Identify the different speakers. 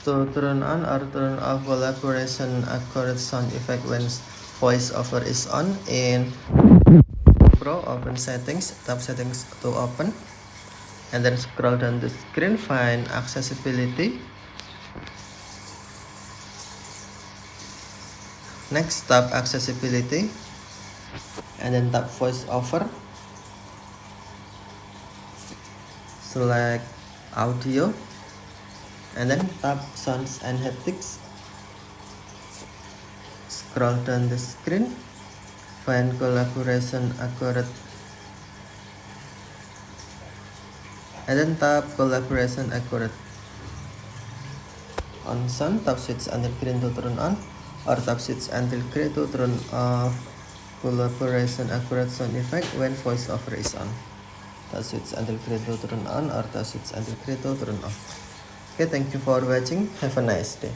Speaker 1: to turn on or turn off collaboration accurate sound effect when voiceover is on. In Pro, open settings, tap settings to open, and then scroll down the screen, find accessibility. Next, tap accessibility, and then tap voiceover. Select audio, and then tap sounds and haptics. Scroll down the screen, find collaboration accurate, and then tap collaboration accurate. On sound, tap switch until green to turn on, or tap switch until gray to turn off collaboration accurate sound effect when voiceover is on. Tap switch until gray to turn on, or tap switch until gray to turn off. Okay, thank you for watching. Have a nice day.